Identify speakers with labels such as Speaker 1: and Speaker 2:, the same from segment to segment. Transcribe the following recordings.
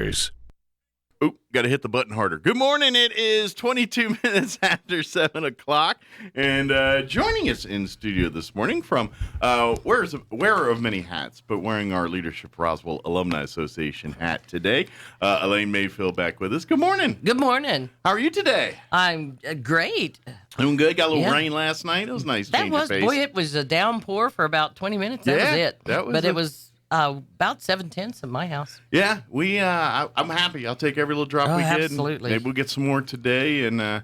Speaker 1: Grace. Oh, got to hit the button harder. Good morning. It is 22 minutes after 7 o'clock. And joining us in studio this morning from wearer of many hats, but wearing our Leadership Roswell Alumni Association hat today, Elaine Mayfield back with us. Good morning.
Speaker 2: Good morning.
Speaker 1: How are you today?
Speaker 2: I'm great.
Speaker 1: Doing good. Got a little rain last night. It was nice.
Speaker 2: That was, boy, it was a downpour for about 20 minutes. That was it. It was about 7/10 at my house.
Speaker 1: Yeah, I'm happy. I'll take every little drop we get.
Speaker 2: Absolutely.
Speaker 1: Maybe we'll get some more today, and a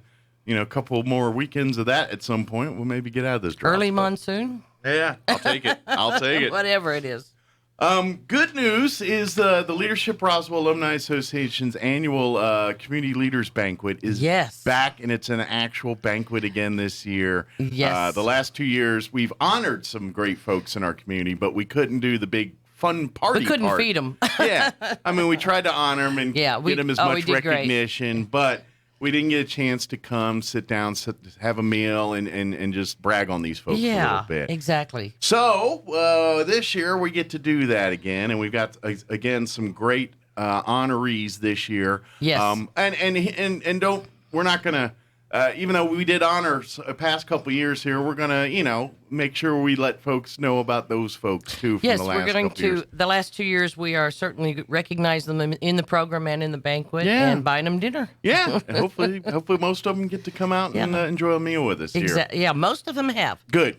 Speaker 1: couple more weekends of that at some point. We'll maybe get out of this drop.
Speaker 2: Early monsoon.
Speaker 1: Yeah, I'll take it. I'll take it.
Speaker 2: Whatever it is.
Speaker 1: Good news is the Leadership Roswell Alumni Association's annual Community Leaders Banquet is back, and it's an actual banquet again this year.
Speaker 2: Yes.
Speaker 1: The last 2 years, we've honored some great folks in our community, but we couldn't do the big fun party.
Speaker 2: We couldn't feed them.
Speaker 1: Yeah. I mean, we tried to honor them and get them as much recognition, but we didn't get a chance to come, sit down, have a meal, and just brag on these folks a little bit.
Speaker 2: Exactly.
Speaker 1: So this year we get to do that again, and we've got, again, some great honorees this year.
Speaker 2: Yes.
Speaker 1: We're not going to, even though we did honor a past couple years here, we're going to, make sure we let folks know about those folks, too, from the last
Speaker 2: we're going
Speaker 1: couple years.
Speaker 2: The last 2 years, we are certainly recognize them in the program and in the banquet and buying them dinner.
Speaker 1: Yeah, and hopefully most of them get to come out and enjoy a meal with us here.
Speaker 2: Yeah, most of them have.
Speaker 1: Good.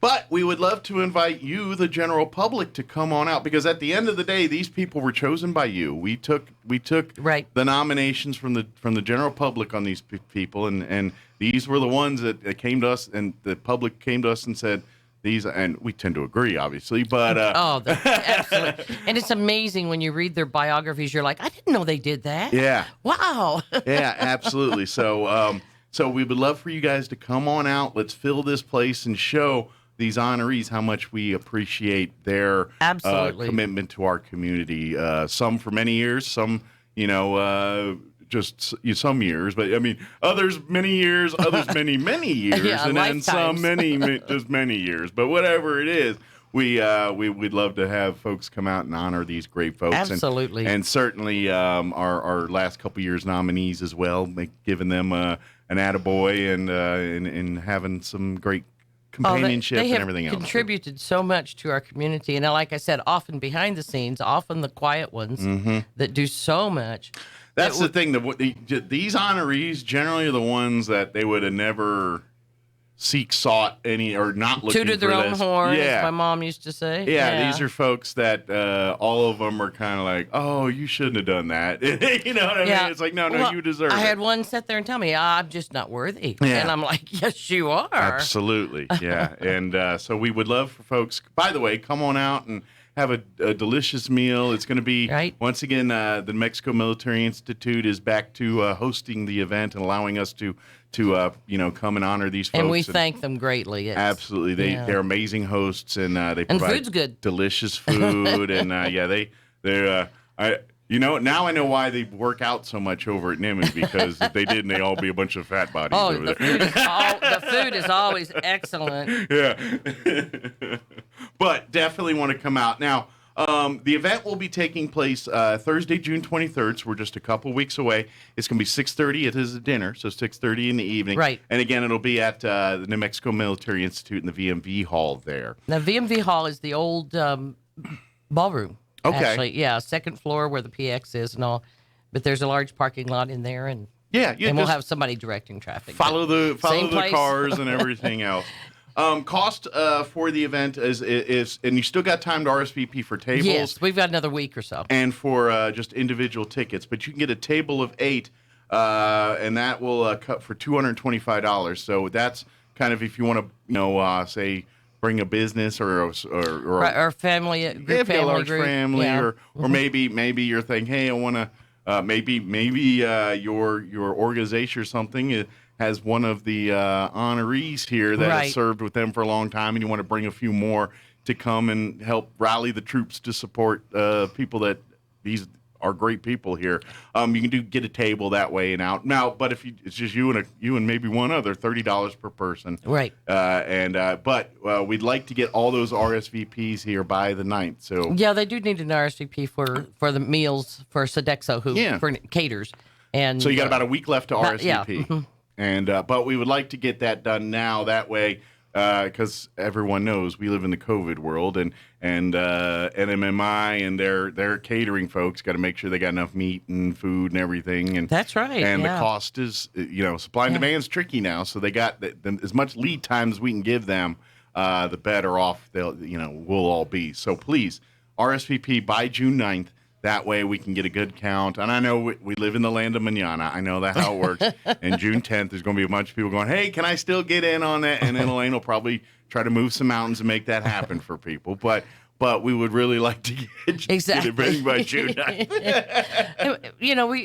Speaker 1: But we would love to invite you, the general public, to come on out, because at the end of the day, these people were chosen by you. We took the nominations from the general public on these people, and these were the ones that came to us, and the public came to us and said these, and we tend to agree, obviously, but
Speaker 2: absolutely. And it's amazing when you read their biographies. You're like, I didn't know they did that.
Speaker 1: Yeah.
Speaker 2: Wow.
Speaker 1: Yeah, absolutely. So we would love for you guys to come on out. Let's fill this place and show these honorees how much we appreciate their commitment to our community. Some for many years, some just some years, but I mean others many years, others many years, and then some just many years. But whatever it is, we'd love to have folks come out and honor these great folks.
Speaker 2: Absolutely,
Speaker 1: and certainly our last couple years nominees as well, giving them an attaboy and having some great companionship and everything else.
Speaker 2: They have contributed so much to our community, and like I said, often behind the scenes, often the quiet ones that do so much.
Speaker 1: That's the thing. These honorees generally are the ones that they would have never sought any, or not looking for this.
Speaker 2: Tooted their own horn, as my mom used to say.
Speaker 1: Yeah, these are folks that all of them are kind of like, oh, you shouldn't have done that. You know what I mean? It's like, no, you deserve it.
Speaker 2: I had one sit there and tell me, I'm just not worthy. Yeah. And I'm like, yes, you are.
Speaker 1: Absolutely, yeah. And so we would love for folks, by the way, come on out and have a delicious meal. It's going to be, once again, the New Mexico Military Institute is back to hosting the event and allowing us to come and honor these folks.
Speaker 2: And we thank them greatly. Yes.
Speaker 1: Absolutely. They're amazing hosts, and they provide
Speaker 2: food's good.
Speaker 1: Delicious food. And they're now I know why they work out so much over at Nimitz, because if they didn't, they'd all be a bunch of fat bodies over there.
Speaker 2: The food is always excellent.
Speaker 1: Yeah. But definitely want to come out. Now, the event will be taking place Thursday, June 23rd, so we're just a couple weeks away. It's going to be 6:30. It is a dinner, so 6:30 in the evening.
Speaker 2: Right.
Speaker 1: And again, it'll be at the New Mexico Military Institute in the VMV Hall there.
Speaker 2: Now, VMV Hall is the old ballroom.
Speaker 1: Okay.
Speaker 2: Actually, second floor where the PX is and all. But there's a large parking lot in there, and we'll have somebody directing traffic.
Speaker 1: Follow the cars and everything else. Cost for the event is, and you still got time to RSVP for tables.
Speaker 2: Yes, we've got another week or so.
Speaker 1: And for just individual tickets, but you can get a table of 8, and that will cut for $225. So that's kind of if you want to, say, bring a business or
Speaker 2: family,
Speaker 1: a large family, or maybe you're thinking, hey, I want to maybe your organization or something has one of the honorees here that has served with them for a long time, and you want to bring a few more to come and help rally the troops to support people that these our great people here. You can get a table that way and out now. But if it's just you and maybe one other, $30 per person.
Speaker 2: Right.
Speaker 1: But we'd like to get all those RSVPs here by the 9th. So
Speaker 2: yeah, they do need an RSVP for the meals for Sodexo for caters. And
Speaker 1: so you got about a week left to RSVP.
Speaker 2: Yeah. Mm-hmm.
Speaker 1: And but we would like to get that done now. That way. Because everyone knows we live in the COVID world, and NMMI and their catering folks got to make sure they got enough meat and food and everything. And
Speaker 2: that's right.
Speaker 1: And the cost is, supply and demand's tricky now. So they got as much lead time as we can give them, the better off we'll all be. So please RSVP by June 9th. That way we can get a good count. And I know we live in the land of manana. I know that how it works. And June 10th, there's going to be a bunch of people going, hey, can I still get in on that? And then Elaine will probably try to move some mountains and make that happen for people. But we would really like to get it ready by June 9th.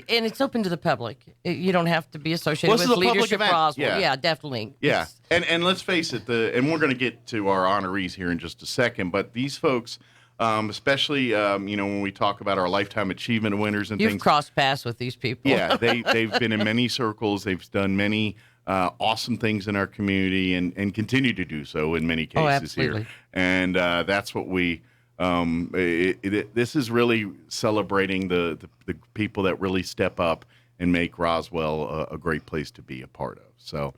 Speaker 2: And it's open to the public. You don't have to be associated with Leadership Roswell. Yeah, definitely.
Speaker 1: Yeah. And let's face it, and we're going to get to our honorees here in just a second, but these folks... especially, when we talk about our lifetime achievement winners and
Speaker 2: You've
Speaker 1: things.
Speaker 2: You've crossed paths with these people.
Speaker 1: Yeah, they've been in many circles. They've done many awesome things in our community and continue to do so in many cases here. And that's what we. This is really celebrating the people that really step up and make Roswell a great place to be a part of. So.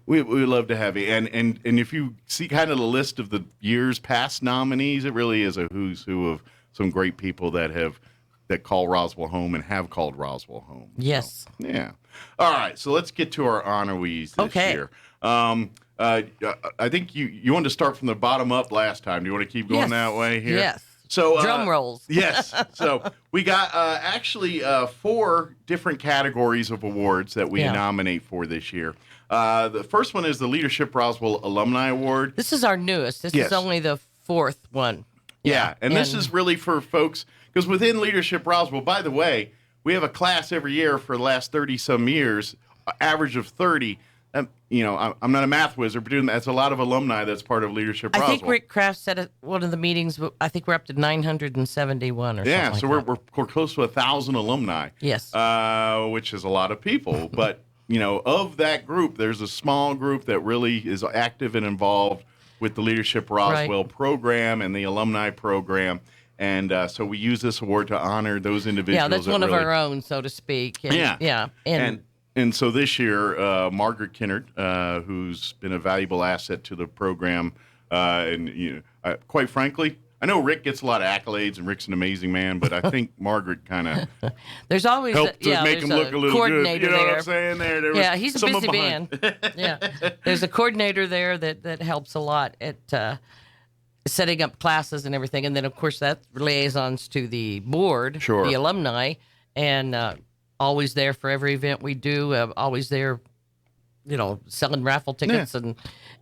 Speaker 1: We would love to have you. And if you see kind of the list of the years past nominees, it really is a who's who of some great people that call Roswell home and have called Roswell home.
Speaker 2: Yes.
Speaker 1: So, yeah. All right. So let's get to our honorees this year. I think you wanted to start from the bottom up last time. Do you want to keep going that way here?
Speaker 2: Yes.
Speaker 1: So
Speaker 2: drum rolls.
Speaker 1: Yes. So we got actually 4 different categories of awards that we nominate for this year. The first one is the Leadership Roswell Alumni Award.
Speaker 2: This is our newest. This is only the 4th one.
Speaker 1: Yeah. And this is really for folks, because within Leadership Roswell, by the way, we have a class every year for the last 30-some years, average of 30. I'm not a math wizard, but that's a lot of alumni that's part of Leadership Roswell.
Speaker 2: I think Rick Kraft said at one of the meetings, I think we're up to 971 or something like
Speaker 1: so we're close to 1,000 alumni.
Speaker 2: Yes.
Speaker 1: Which is a lot of people. But, of that group, there's a small group that really is active and involved with the Leadership Roswell program and the alumni program. And so we use this award to honor those individuals.
Speaker 2: Yeah, that's one of our own, so to speak. And,
Speaker 1: And so this year, Margaret Kinnard, who's been a valuable asset to the program, quite frankly, I know Rick gets a lot of accolades, and Rick's an amazing man, but I think Margaret kind of
Speaker 2: there's always
Speaker 1: helped to make him look a little good. You know what I'm saying?
Speaker 2: He's a busy man. There's a coordinator there that helps a lot at setting up classes and everything, and then of course that liaisons to the board, the alumni, and always there for every event we do. Always there, selling raffle tickets and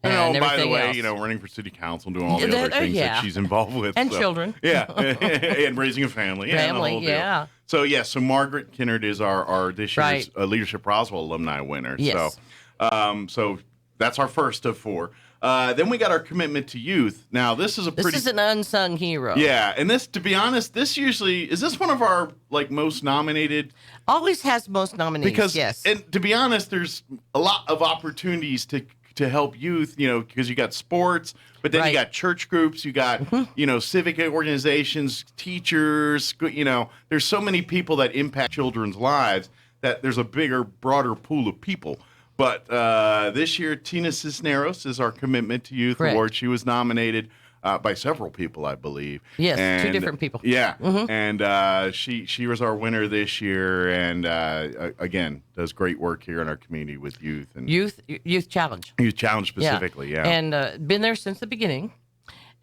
Speaker 2: everything
Speaker 1: by the way,
Speaker 2: else.
Speaker 1: Running for city council, doing all the other things that she's involved with.
Speaker 2: And children.
Speaker 1: Yeah, and raising a family.
Speaker 2: Yeah.
Speaker 1: So, so Margaret Kinnard is our this year's Leadership Roswell alumni winner.
Speaker 2: Yes.
Speaker 1: So that's our first of 4. Then we got our commitment to youth. Now, this is
Speaker 2: an unsung hero.
Speaker 1: Yeah, and this, to be honest, is this one of our most nominated?
Speaker 2: Always has most nominees.
Speaker 1: Because,
Speaker 2: yes.
Speaker 1: And to be honest, there's a lot of opportunities to help youth. Because you got sports, but then you got church groups, you got civic organizations, teachers. There's so many people that impact children's lives that there's a bigger, broader pool of people. But this year, Tina Cisneros is our Commitment to Youth Award. She was nominated by several people, I believe.
Speaker 2: Yes, 2 different people.
Speaker 1: Yeah, and she was our winner this year, and again, does great work here in our community with youth. And
Speaker 2: Youth Challenge.
Speaker 1: Youth Challenge specifically, yeah.
Speaker 2: And been there since the beginning,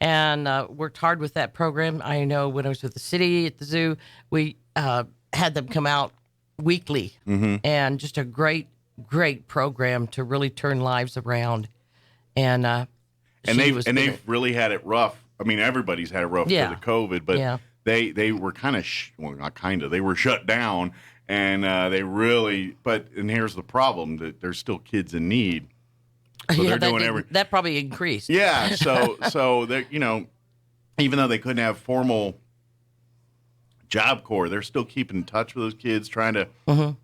Speaker 2: and worked hard with that program. I know when I was with the city at the zoo, we had them come out weekly, and just a great program to really turn lives around, and they've really had it rough. I mean, everybody's had it rough because of COVID, but they were they were shut down, and they really. And here's the problem: that there's still kids in need. So they're doing that probably increased.
Speaker 1: Yeah, so they even though they couldn't have formal Job Corps, they're still keeping in touch with those kids, trying to,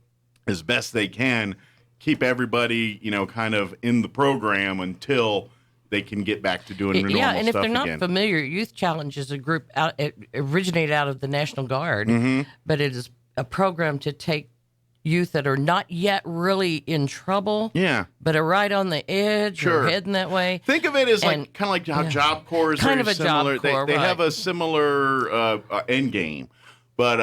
Speaker 1: as best they can, keep everybody, kind of in the program until they can get back to doing their normal stuff again.
Speaker 2: And if they're not familiar, Youth Challenge is a group it originated out of the National Guard, but it is a program to take youth that are not yet really in trouble, but are right on the edge or heading that way.
Speaker 1: Think of it as kind of like how Job Corps is
Speaker 2: kind
Speaker 1: very
Speaker 2: of a
Speaker 1: similar.
Speaker 2: Job Corps,
Speaker 1: they have a similar end game, but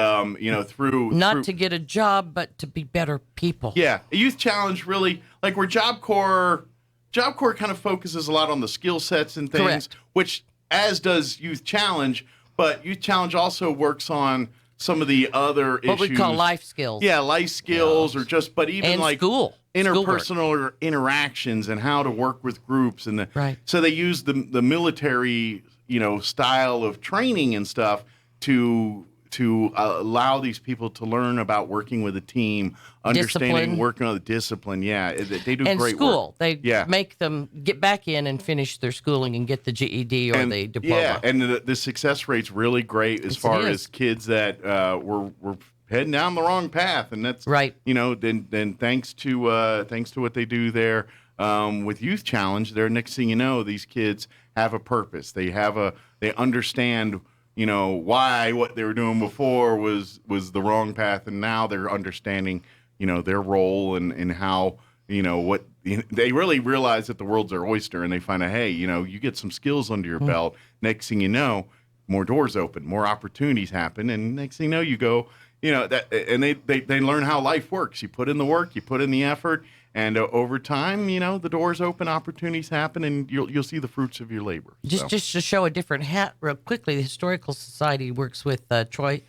Speaker 1: through
Speaker 2: to get a job, but to be better people.
Speaker 1: Yeah, a Youth Challenge really like where Job Corps kind of focuses a lot on the skill sets and things, which as does Youth Challenge, but Youth Challenge also works on some of the other issues.
Speaker 2: What we call life skills.
Speaker 1: Yeah, life skills but even
Speaker 2: and
Speaker 1: like interpersonal interactions and how to work with groups. And so they use the military, style of training and stuff to allow these people to learn about working with a team, understanding working on the discipline. Yeah, they do great work.
Speaker 2: They make them get back in and finish their schooling and get the GED or the diploma.
Speaker 1: Yeah, and the success rate's really great as far as kids that were heading down the wrong path, and that's
Speaker 2: right.
Speaker 1: Then thanks to what they do there with Youth Challenge, there next thing you know, these kids have a purpose. They understand. Why what they were doing before was the wrong path, and now they're understanding, their role and how, what they really realize that the world's their oyster, and they find out, hey, you get some skills under your belt. Next thing you know, more doors open, more opportunities happen, and next thing you know, you go, and they learn how life works. You put in the work, you put in the effort. And over time, the doors open, opportunities happen, and you'll see the fruits of your labor.
Speaker 2: Just to show a different hat real quickly, the Historical Society works with Troy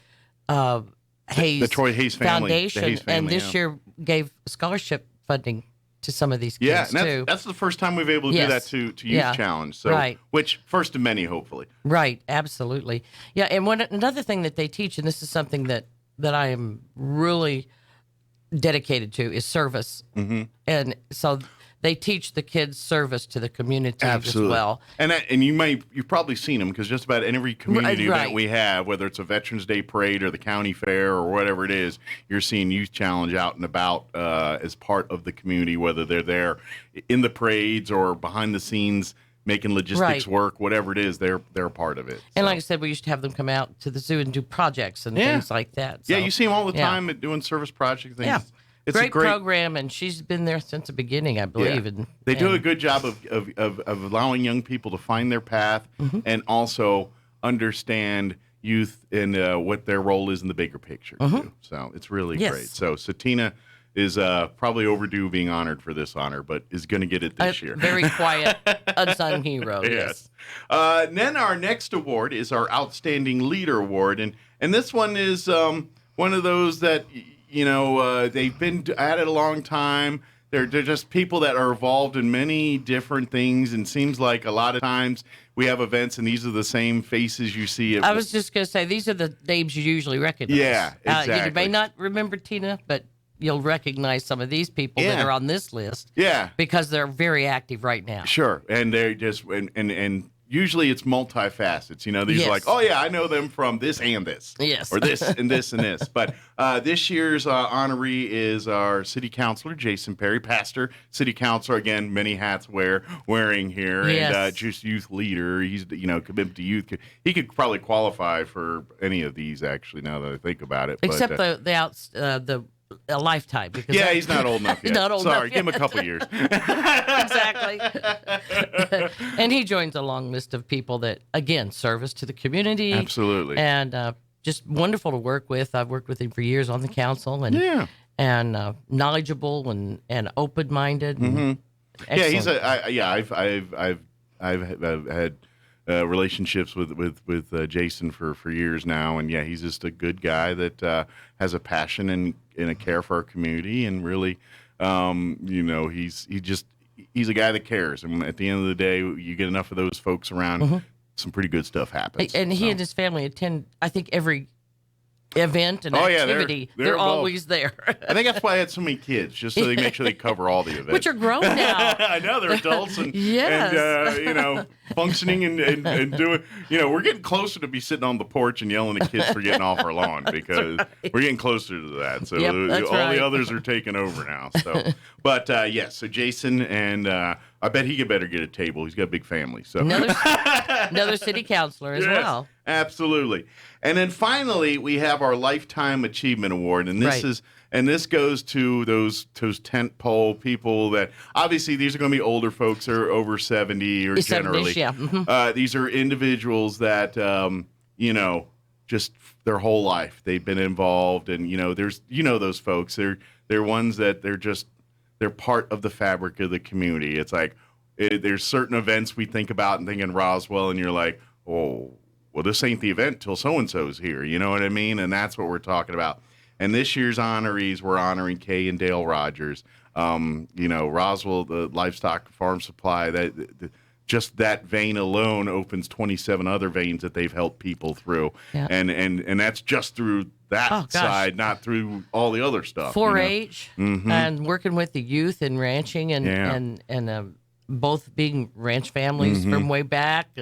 Speaker 2: Hayes,
Speaker 1: the Troy Hayes
Speaker 2: Foundation,
Speaker 1: family,
Speaker 2: and this year gave scholarship funding to some of these kids
Speaker 1: too. That's the first time we've been able to do that to Youth Challenge. So, which first of many, hopefully.
Speaker 2: Right, absolutely. Yeah, and another thing that they teach, and this is something that I am really dedicated to, is service. And so they teach the kids service to the community as well. And
Speaker 1: you've probably seen them, because just about every community event we have, whether it's a Veterans Day parade or the county fair or whatever it is, you're seeing Youth Challenge out and about as part of the community, whether they're there in the parades or behind the scenes making logistics work, whatever it is, they're a part of it.
Speaker 2: And like I said, we used to have them come out to the zoo and do projects and things like that. So,
Speaker 1: yeah, you see them all the time at doing service projects. Things.
Speaker 2: Yeah.
Speaker 1: It's
Speaker 2: great program, and she's been there since the beginning, I believe.
Speaker 1: Yeah. They do a good job of allowing young people to find their path and also understand youth and what their role is in the bigger picture, too. So it's really great. So Satina is probably overdue being honored for this honor, but is going to get it this year.
Speaker 2: Very quiet, unsung hero.
Speaker 1: Yes. Then our next award is our Outstanding Leader Award, and this one is one of those that they've been at it a long time. They're just people that are involved in many different things, and seems like a lot of times we have events and these are the same faces you see.
Speaker 2: I was just going to say, these are the names you usually recognize.
Speaker 1: Yeah, exactly.
Speaker 2: You may not remember Tina, but you'll recognize some of these people that are on this list.
Speaker 1: Yeah.
Speaker 2: Because they're very active right now.
Speaker 1: Sure. And they're just, and usually it's multifacets. These are like, oh, yeah, I know them from this and this.
Speaker 2: Yes.
Speaker 1: Or this and this and this. But this year's honoree is our city councilor, Jason Perry, pastor, city councilor, again, many hats wearing here, and just youth leader. He's, committed to youth. He could probably qualify for any of these, actually, now that I think about it.
Speaker 2: Except a lifetime. Because
Speaker 1: he's not old enough yet.
Speaker 2: He's not old
Speaker 1: Sorry,
Speaker 2: enough
Speaker 1: give him a couple years.
Speaker 2: Exactly. And he joins a long list of people that, again, service to the community.
Speaker 1: Absolutely.
Speaker 2: And just wonderful to work with. I've worked with him for years on the council, and knowledgeable and open-minded.
Speaker 1: I've had relationships with Jason for years now, and he's just a good guy that has a passion and a care for our community, and really, he's a guy that cares. And at the end of the day, you get enough of those folks around, some pretty good stuff happens.
Speaker 2: And he and his family attend, I think, every event and activity, they're always there.
Speaker 1: I think that's why I had so many kids, just so they make sure they cover all the events.
Speaker 2: Which are grown now.
Speaker 1: I know, they're adults and, and functioning and doing, we're getting closer to be sitting on the porch and yelling at kids for getting off our lawn because we're getting closer to that. So the others are taking over now. So, but so Jason and I bet he could better get a table. He's got a big family. So
Speaker 2: another city councilor as well.
Speaker 1: Absolutely. And then finally, we have our Lifetime Achievement Award, and this goes to those tent pole people that obviously these are going to be older folks or over 70 or generally.
Speaker 2: 70s, yeah. Mm-hmm.
Speaker 1: These are individuals that just their whole life they've been involved, and there's those folks. They're ones that they're part of the fabric of the community. It's like there's certain events we think about and think in Roswell, and you're like, oh, well, this ain't the event till so-and-so's here. You know what I mean? And that's what we're talking about. And this year's honorees, we're honoring Kay and Dale Rogers. Roswell, the livestock farm supply, just that vein alone opens 27 other veins that they've helped people through. Yeah. And that's just through that side, not through all the other stuff.
Speaker 2: 4-H and working with the youth and ranching and both being ranch families from way back.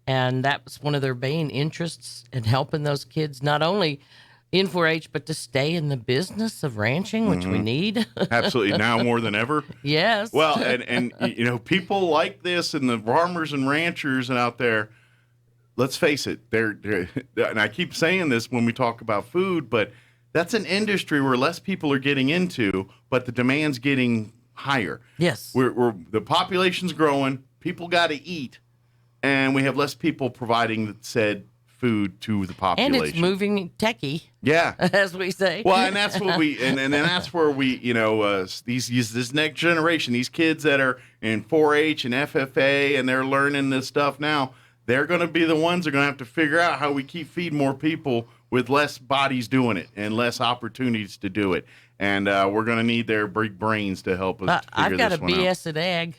Speaker 2: And that was one of their main interests in helping those kids, not only in 4-H, but to stay in the business of ranching, which we need.
Speaker 1: Absolutely. Now more than ever.
Speaker 2: Yes.
Speaker 1: Well, and people like this and the farmers and ranchers out there, let's face it, they're and I keep saying this when we talk about food, but that's an industry where less people are getting into, but the demand's getting higher.
Speaker 2: Yes.
Speaker 1: The population's growing, people got to eat. And we have less people providing said food to the population.
Speaker 2: And it's moving techie.
Speaker 1: Yeah.
Speaker 2: As we say.
Speaker 1: Well, and that's what and that's where we, this next generation, these kids that are in 4-H and FFA and they're learning this stuff now, they're going to be the ones that are going to have to figure out how we keep feeding more people with less bodies doing it and less opportunities to do it. And we're going to need their big brains to help us figure this one out.
Speaker 2: I've got a BS in ag.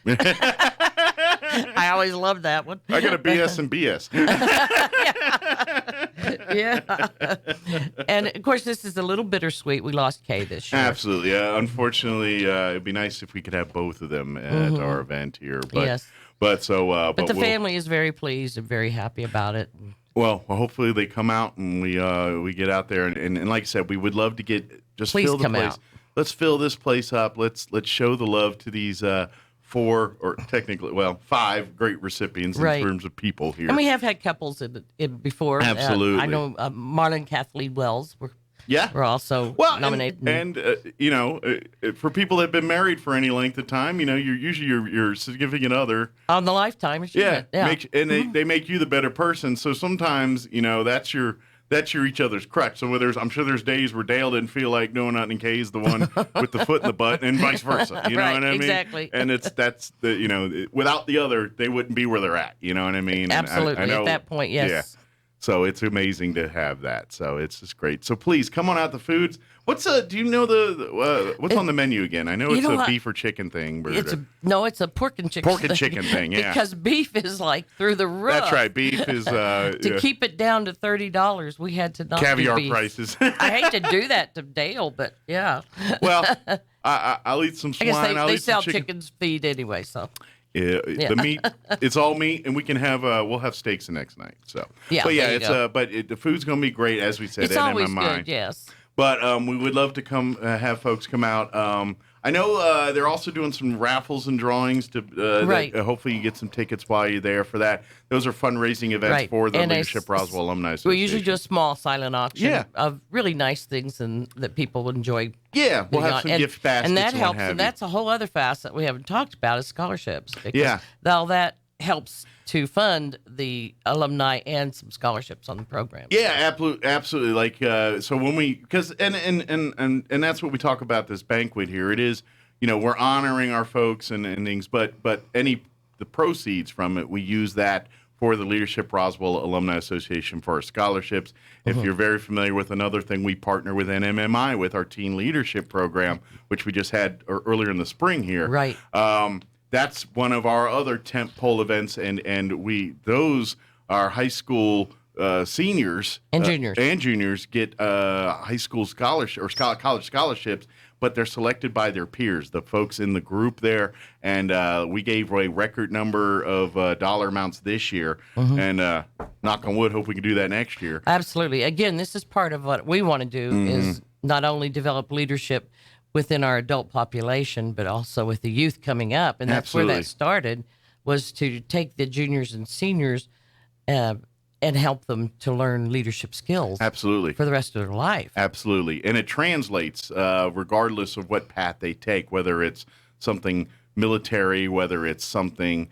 Speaker 2: I always loved that one.
Speaker 1: I got a BS and BS.
Speaker 2: Yeah. And, of course, this is a little bittersweet. We lost Kay this year.
Speaker 1: Absolutely. Unfortunately, it'd be nice if we could have both of them at our event here. But,
Speaker 2: yes.
Speaker 1: But the
Speaker 2: family is very pleased and very happy about it.
Speaker 1: Well, hopefully they come out and we get out there. And like I said, we would love to
Speaker 2: Please
Speaker 1: fill the
Speaker 2: come
Speaker 1: place.
Speaker 2: Out.
Speaker 1: Let's fill this place up. Let's show the love to these 4 or technically, 5 great recipients in terms of people here.
Speaker 2: And we have had couples in before.
Speaker 1: Absolutely.
Speaker 2: I know Marlon and Kathleen Wells were also nominated.
Speaker 1: And for people that have been married for any length of time, you're usually your significant other.
Speaker 2: On the Lifetime Achievement. Yeah.
Speaker 1: They make you the better person. So sometimes, that's your each other's crutch. So I'm sure there's days where Dale didn't feel like doing nothing and Kay's the one with the foot in the butt and vice versa. You know what I mean?
Speaker 2: Exactly.
Speaker 1: And that's without the other, they wouldn't be where they're at. You know what I mean?
Speaker 2: Absolutely.
Speaker 1: I know,
Speaker 2: at that point, yes.
Speaker 1: Yeah. So it's amazing to have that. So it's just great. So please come on out the foods. Do you know what's on the menu again? I know it's a beef or chicken thing. But
Speaker 2: it's a pork and chicken.
Speaker 1: Pork and chicken thing, yeah.
Speaker 2: Because beef is like through the roof.
Speaker 1: That's right. Beef is
Speaker 2: to keep it down to $30. We had to not
Speaker 1: caviar
Speaker 2: do beef.
Speaker 1: prices.
Speaker 2: I hate to do that to Dale, but yeah.
Speaker 1: Well, I'll eat some swine.
Speaker 2: I guess
Speaker 1: they
Speaker 2: sell chicken's feed anyway, so.
Speaker 1: Yeah, the meat, it's all meat, and we can have we'll have steaks the next night. So,
Speaker 2: yeah,
Speaker 1: the food's gonna be great, as we said.
Speaker 2: It's always good, yes.
Speaker 1: But we would love to come have folks come out. I know they're also doing some raffles and drawings to hopefully you get some tickets while you're there for that. Those are fundraising events for the Leadership Roswell Alumni Association.
Speaker 2: We usually do a small silent auction of really nice things that people would enjoy.
Speaker 1: Yeah, we'll have some gift baskets.
Speaker 2: And that helps, and that's a whole other facet we haven't talked about is scholarships. Because all that helps to fund the alumni and some scholarships on the program.
Speaker 1: Yeah, absolutely. Like so when and that's what we talk about this banquet here. It is, we're honoring our folks and things, but the proceeds from it, we use that for the Leadership Roswell Alumni Association for our scholarships. If you're very familiar with another thing, we partner with NMMI with our teen leadership program, which we just had earlier in the spring here.
Speaker 2: Right.
Speaker 1: That's one of our other tentpole events, and those are high school seniors
Speaker 2: and
Speaker 1: juniors get high school scholarship or college scholarships, but they're selected by their peers, the folks in the group there. And we gave a record number of dollar amounts this year. And knock on wood, hope we can do that next year.
Speaker 2: Absolutely. Again, this is part of what we want to do is not only develop leadership within our adult population, but also with the youth coming up. And that's where that started, was to take the juniors and seniors and help them to learn leadership skills.
Speaker 1: Absolutely.
Speaker 2: For the rest of their life.
Speaker 1: Absolutely. And it translates regardless of what path they take, whether it's something military, whether it's something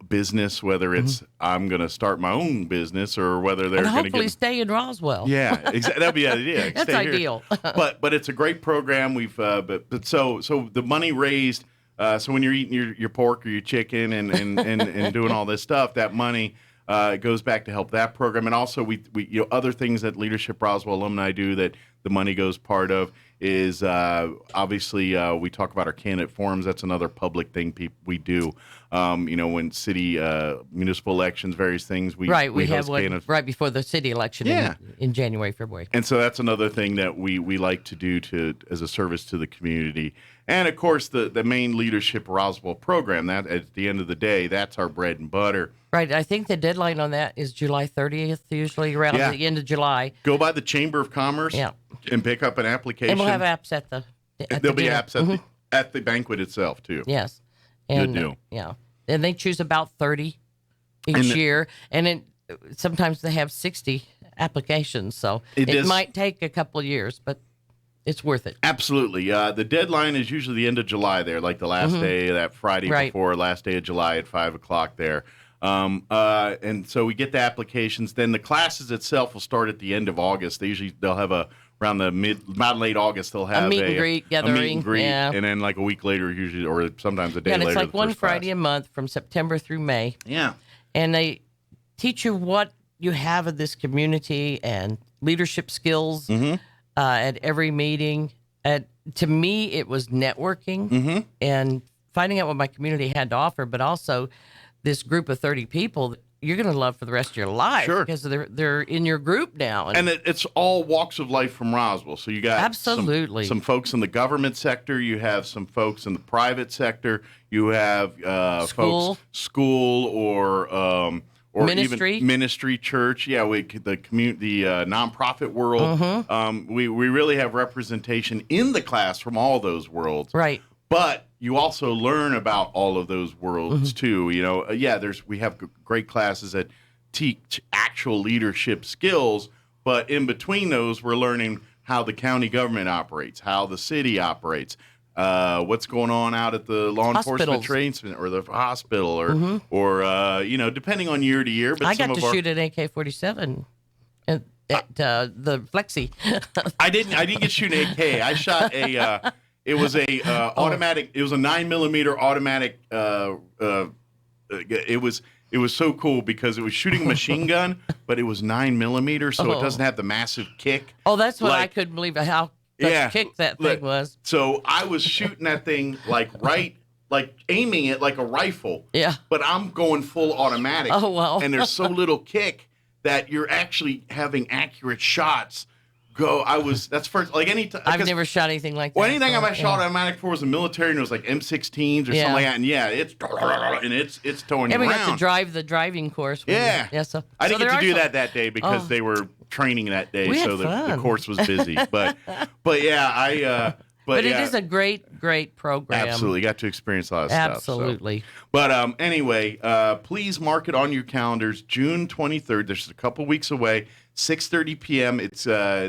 Speaker 1: business, whether it's I'm going to start my own business, or whether they're going to
Speaker 2: hopefully stay in Roswell.
Speaker 1: Yeah, exactly. That'd be the idea.
Speaker 2: That's ideal.
Speaker 1: but it's a great program. We've but so the money raised. So when you're eating your pork or your chicken and doing all this stuff, that money goes back to help that program. And also we other things that Leadership Roswell Alumni do that the money goes part of is obviously we talk about our candidate forums. That's another public thing we do. When city municipal elections, various things we
Speaker 2: have one right before the city election in January, February.
Speaker 1: And so that's another thing that we like to do as a service to the community. And of course the main Leadership Roswell program, that at the end of the day, that's our bread and butter.
Speaker 2: Right. I think the deadline on that is July 30th, usually around the end of July.
Speaker 1: Go by the Chamber of Commerce and pick up an application.
Speaker 2: And we'll have apps at
Speaker 1: there'll be apps at the banquet itself too.
Speaker 2: Yes.
Speaker 1: And, good deal.
Speaker 2: Yeah. And they choose about 30 each year. And sometimes they have 60 applications. So it might take a couple of years, but it's worth it.
Speaker 1: Absolutely. The deadline is usually the end of July there, like the last day, that Friday before, last day of July at 5 o'clock there. And so we get the applications. Then the classes itself will start at the end of August. They'll have around the late August, they'll have
Speaker 2: a meet and greet gathering.
Speaker 1: A meet and greet, and then like a week later, usually, or sometimes a day later.
Speaker 2: Yeah, it's like one Friday a month from September through May.
Speaker 1: Yeah.
Speaker 2: And they teach you what you have in this community and leadership skills at every meeting. To me, it was networking and finding out what my community had to offer, but also this group of 30 people that you're going to love for the rest of your life.
Speaker 1: Sure.
Speaker 2: Because they're in your group now.
Speaker 1: And it's all walks of life from Roswell. So you got
Speaker 2: absolutely
Speaker 1: some folks in the government sector. You have some folks in the private sector. You have folks school or
Speaker 2: ministry,
Speaker 1: even ministry, church. Yeah, the community, the nonprofit world. We really have representation in the class from all those worlds.
Speaker 2: Right.
Speaker 1: But you also learn about all of those worlds too. We have great classes that teach actual leadership skills, but in between those, we're learning how the county government operates, how the city operates, what's going on out at the law enforcement training or the hospital, or depending on year to year. But
Speaker 2: I got to shoot an AK-47 at the Flexi.
Speaker 1: I didn't get to shoot an AK. I shot a. It was a automatic. It was a 9mm automatic. It was so cool because it was shooting a machine gun, but it was 9mm, so it doesn't have the massive kick.
Speaker 2: Oh, that's what I couldn't believe how much kick that thing was.
Speaker 1: So I was shooting that thing like aiming it like a rifle.
Speaker 2: Yeah.
Speaker 1: But I'm going full automatic.
Speaker 2: Oh wow.
Speaker 1: And there's so little kick that you're actually having accurate shots. That's first, like any time.
Speaker 2: I've never shot anything like that.
Speaker 1: Well, anything I shot automatic for was the military, and it was like M16s or something like that. And it's towing you around.
Speaker 2: We got to drive the driving course.
Speaker 1: So I didn't get to do that day because they were training that day, so the course was busy. But
Speaker 2: it is a great program.
Speaker 1: Absolutely, got to experience a lot of stuff.
Speaker 2: Absolutely.
Speaker 1: So. But anyway, please mark it on your calendars. June 23rd. There's a couple weeks away. 6:30 p.m. It's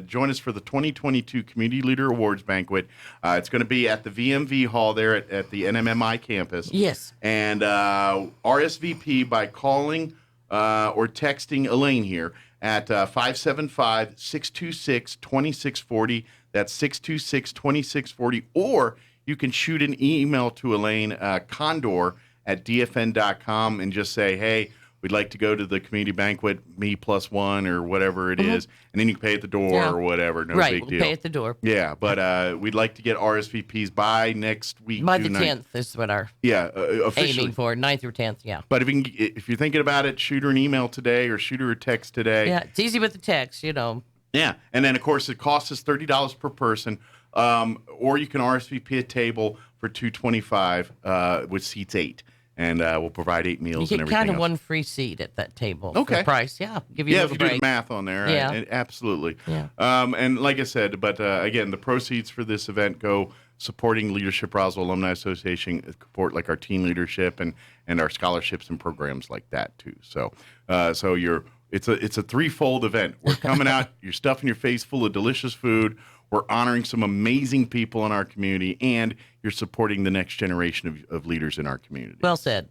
Speaker 1: join us for the 2022 Community Leader Awards Banquet. It's going to be at the VMV Hall there at the NMMI campus.
Speaker 2: Yes.
Speaker 1: And RSVP by calling or texting Elaine here at 575-626-2640. That's 626-2640. Or you can shoot an email to Elaine Condor at dfn.com and just say, hey, we'd like to go to the community banquet, me plus one or whatever it is, and then you can pay at the door or whatever. No big deal.
Speaker 2: Pay at the door.
Speaker 1: Yeah, but we'd like to get RSVPs by next week.
Speaker 2: By the 10th is what our
Speaker 1: officially
Speaker 2: aiming for, 9th or 10th, yeah.
Speaker 1: But if you're thinking about it, shoot her an email today or shoot her a text today.
Speaker 2: Yeah, it's easy with the text,
Speaker 1: Yeah, and then, of course, it costs us $30 per person, or you can RSVP a table for $225 with seats 8. And we'll provide 8 meals and
Speaker 2: You
Speaker 1: everything
Speaker 2: get kind of
Speaker 1: else.
Speaker 2: one free seat at that table.
Speaker 1: Okay.
Speaker 2: For price, give you a
Speaker 1: if
Speaker 2: little
Speaker 1: you
Speaker 2: break.
Speaker 1: do the math on there.
Speaker 2: Yeah.
Speaker 1: Absolutely.
Speaker 2: Yeah.
Speaker 1: And like I said, but again, the proceeds for this event go supporting Leadership Roswell Alumni Association, support like our teen leadership and our scholarships and programs like that too. So it's a threefold event. We're coming out, you're stuffing your face full of delicious food. We're honoring some amazing people in our community, and you're supporting the next generation of leaders in our community.
Speaker 2: Well said.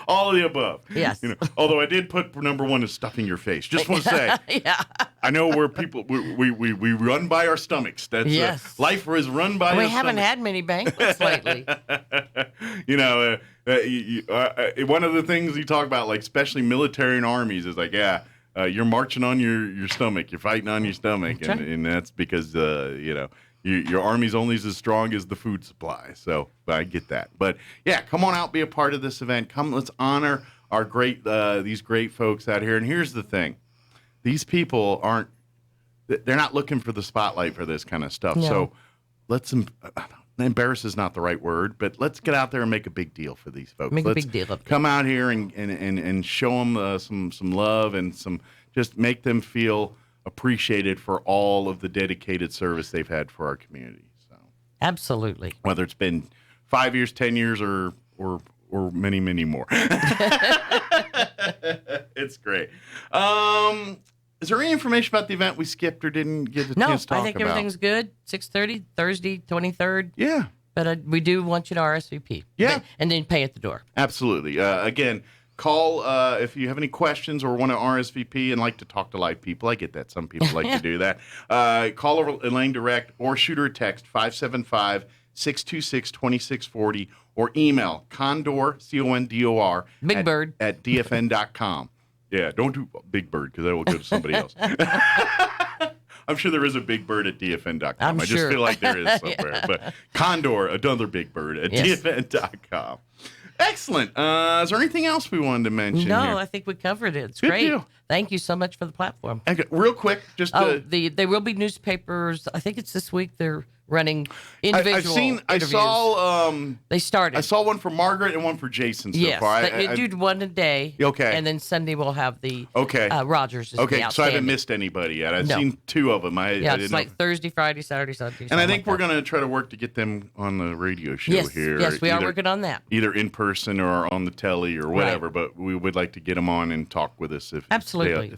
Speaker 1: All of the above.
Speaker 2: Yes.
Speaker 1: Although I did put number one is stuffing your face. Just want to say, I know we're people, we run by our stomachs. That's life is run by
Speaker 2: We
Speaker 1: our
Speaker 2: haven't
Speaker 1: stomachs.
Speaker 2: had many banquets lately.
Speaker 1: One of the things you talk about, like especially military and armies, is like, you're marching on your stomach. You're fighting on your stomach, and that's because your army's only as strong as the food supply. So I get that. But come on out, be a part of this event. Come, let's honor our these great folks out here. And here's the thing: these people they're not looking for the spotlight for this kind of stuff.
Speaker 2: No.
Speaker 1: So let's embarrass is not the right word, but let's get out there and make a big deal for these folks.
Speaker 2: Make a big deal of it.
Speaker 1: Come out here and show them some love and just make them feel appreciated for all of the dedicated service they've had for our community. So
Speaker 2: absolutely.
Speaker 1: Whether it's been 5 years, 10 years, or many, many more. It's great. Is there any information about the event we skipped or didn't get a chance to talk about?
Speaker 2: No, I think everything's good. 6:30, Thursday, 23rd.
Speaker 1: Yeah.
Speaker 2: But we do want you to RSVP.
Speaker 1: Yeah.
Speaker 2: And then pay at the door.
Speaker 1: Absolutely. Again, call if you have any questions or want to RSVP and like to talk to live people. I get that. Some people like to do that. Call over Elaine direct or shoot her a text, 575-626-2640, or email Condor, C-O-N-D-O-R,
Speaker 2: Big Bird,
Speaker 1: at dfn.com. Yeah, don't do Big Bird because that will go to somebody else. I'm sure there is a Big Bird at dfn.com. I just feel like there is somewhere. But Condor, another Big Bird at dfn.com. Excellent. Is there anything else we wanted to mention?
Speaker 2: No,
Speaker 1: here?
Speaker 2: I think we covered it. It's
Speaker 1: Good
Speaker 2: great.
Speaker 1: deal.
Speaker 2: Thank you so much for the platform.
Speaker 1: Okay, real quick, just
Speaker 2: there will be newspapers. I think it's this week. They're running individual interviews.
Speaker 1: I saw
Speaker 2: they started.
Speaker 1: I saw one for Margaret and one for Jason so
Speaker 2: yes,
Speaker 1: far.
Speaker 2: You do one a day.
Speaker 1: Okay.
Speaker 2: And then Sunday we'll have the Rogers.
Speaker 1: Okay, so I haven't missed anybody yet. I've seen two of them. I didn't
Speaker 2: it's
Speaker 1: know.
Speaker 2: like Thursday, Friday, Saturday, Sunday.
Speaker 1: And I think we're going to try to work to get them on the radio show here.
Speaker 2: Yes, we are working on that.
Speaker 1: Either in person or on the telly or whatever, but we would like to get them on and talk with us if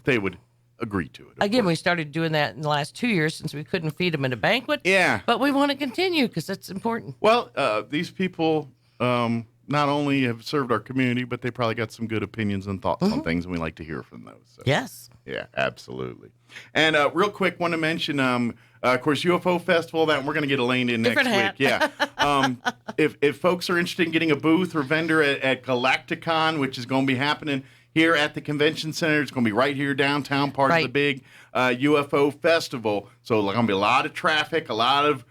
Speaker 1: they would agree to it.
Speaker 2: Again, we started doing that in the last 2 years since we couldn't feed them in a banquet.
Speaker 1: Yeah.
Speaker 2: But we want to continue because that's important.
Speaker 1: Well, these people not only have served our community, but they probably got some good opinions and thoughts on things, and we like to hear from those. So.
Speaker 2: Yes.
Speaker 1: Yeah, absolutely. And real quick, want to mention, of course, UFO Festival, that we're going to get Elaine in next week. Yeah. If folks are interested in getting a booth or vendor at Galacticon, which is going to be happening here at the convention center, it's going to be right here downtown, part of the big UFO festival. So there's going to be a lot of traffic, a lot of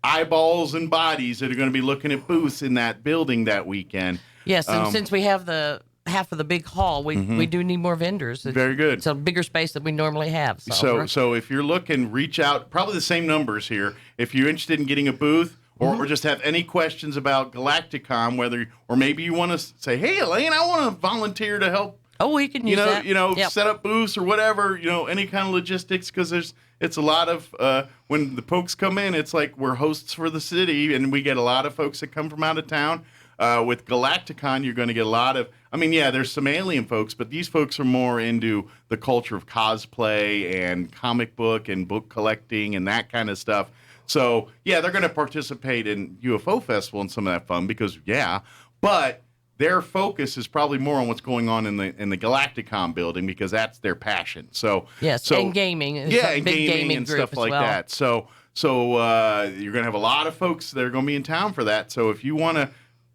Speaker 1: eyeballs and bodies that are going to be looking at booths in that building that weekend.
Speaker 2: Yes, and since we have the half of the big hall, we do need more vendors.
Speaker 1: Very good.
Speaker 2: It's a bigger space than we normally have.
Speaker 1: So if you're looking, reach out. Probably the same numbers here. If you're interested in getting a booth or just have any questions about Galacticon, or maybe you want to say, hey, Elaine, I want to volunteer to help.
Speaker 2: Oh, we can use that.
Speaker 1: Set up booths or whatever, any kind of logistics, because it's a lot of, when the folks come in, it's like we're hosts for the city, and we get a lot of folks that come from out of town. With Galacticon, you're going to get a lot of, there's some alien folks, but these folks are more into the culture of cosplay and comic book and book collecting and that kind of stuff. So, they're going to participate in UFO Festival and some of that fun because, but their focus is probably more on what's going on in the Galacticon building because that's their passion. So
Speaker 2: and gaming.
Speaker 1: And
Speaker 2: big
Speaker 1: gaming and stuff like that. So you're going to have a lot of folks that are going to be in town for that. So if you want to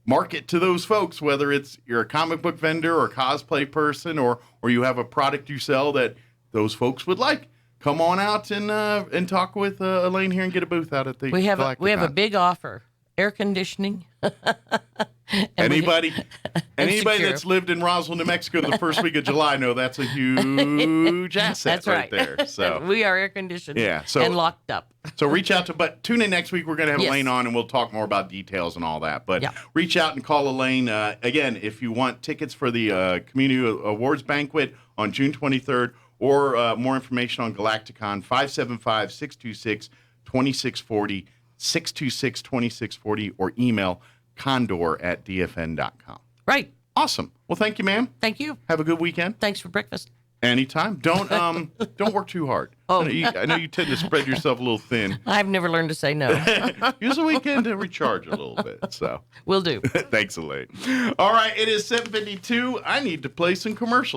Speaker 1: market to those folks, whether it's you're a comic book vendor or cosplay person, or you have a product you sell that those folks would like. Come on out and talk with Elaine here and get a booth out at the
Speaker 2: we have a big offer: air conditioning.
Speaker 1: Anybody that's lived in Roswell, New Mexico the first week of July know that's a huge asset right there. So
Speaker 2: we are air conditioned and locked up.
Speaker 1: So reach out but tune in next week. We're going to have Elaine on and we'll talk more about details and all that. But reach out and call Elaine. Again, if you want tickets for the Community Awards Banquet on June 23rd or more information on Galacticon, 575-626-2640, 626-2640, or email condor@dfn.com.
Speaker 2: Right.
Speaker 1: Awesome. Well, thank you, ma'am.
Speaker 2: Thank you.
Speaker 1: Have a good weekend.
Speaker 2: Thanks for breakfast.
Speaker 1: Anytime. Don't work too hard.
Speaker 2: Oh.
Speaker 1: I know you tend to spread yourself a little thin.
Speaker 2: I've never learned to say no.
Speaker 1: Use the weekend to recharge a little bit. So
Speaker 2: will do.
Speaker 1: Thanks, Elaine. All right, it is 7:52. I need to play some commercials.